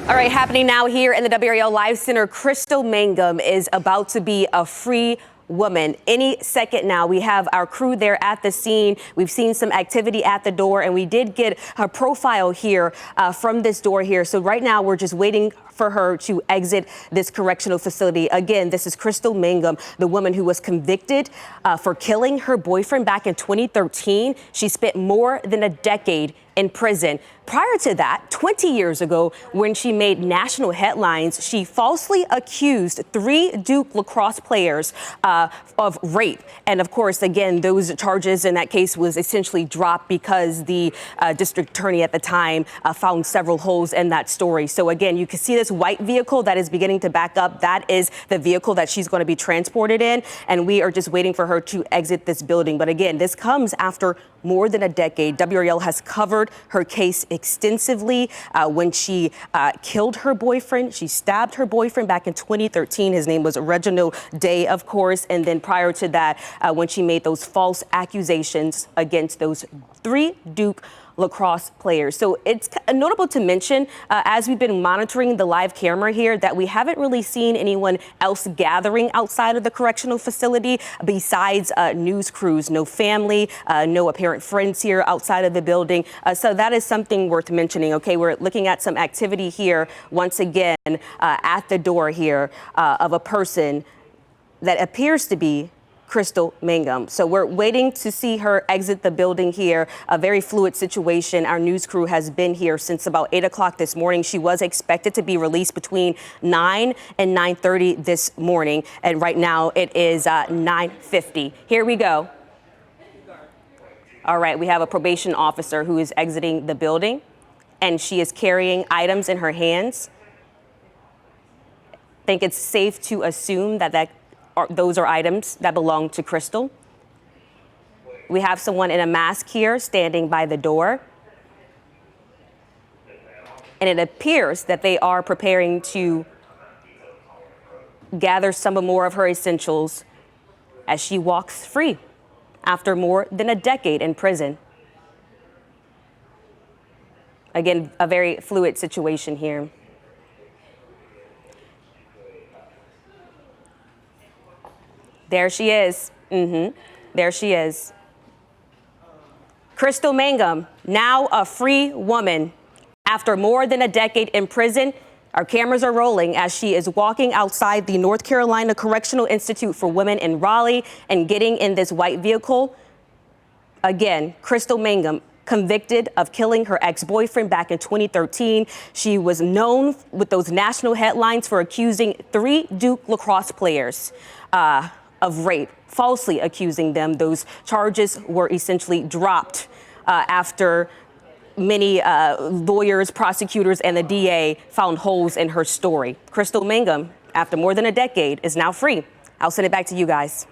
All right, happening now here in the WRAL Live Center, Crystal Mangum is about to be a free woman any second now. We have our crew there at the scene. We've seen some activity at the door, and we did get her profile here from this door here. So right now we're just waiting for her to exit this correctional facility. Again, this is Crystal Mangum, the woman who was convicted for killing her boyfriend back in 2013. She spent more than a decade in prison. Prior to that, 20 years ago, when she made national headlines, she falsely accused 3 Duke lacrosse players of rape. And of course, again, those charges in that case was essentially dropped because the district attorney at the time found several holes in that story. So again, you can see this white vehicle that is beginning to back up. That is the vehicle that she's going to be transported in. And we are just waiting for her to exit this building. But again, this comes after more than a decade. WRAL has covered her case extensively when she killed her boyfriend. She stabbed her boyfriend back in 2013. His name was Reginald Day, of course. And then prior to that, when she made those false accusations against those 3 Duke lacrosse players. So it's notable to mention, as we've been monitoring the live camera here, that we haven't really seen anyone else gathering outside of the correctional facility besides news crews. No family, no apparent friends here outside of the building. So that is something worth mentioning. Okay, we're looking at some activity here once again at the door here of a person that appears to be Crystal Mangum. So we're waiting to see her exit the building here. A very fluid situation. Our news crew has been here since about 8 o'clock this morning. She was expected to be released between 9 and 9:30 this morning. And right now it is 9:50. Here we go. All right, we have a probation officer who is exiting the building, and she is carrying items in her hands. I think it's safe to assume that those are items that belong to Crystal. We have someone in a mask here standing by the door. And it appears that they are preparing to gather some more of her essentials as she walks free after more than a decade in prison. Again, a very fluid situation here. There she is. There she is. Crystal Mangum, now a free woman after more than a decade in prison. Our cameras are rolling as she is walking outside the North Carolina Correctional Institute for Women in Raleigh and getting in this white vehicle. Again, Crystal Mangum, convicted of killing her ex-boyfriend back in 2013. She was known with those national headlines for accusing 3 Duke lacrosse players of rape, falsely accusing them. Those charges were essentially dropped after many lawyers, prosecutors, and the DA found holes in her story. Crystal Mangum, after more than a decade, is now free. I'll send it back to you guys.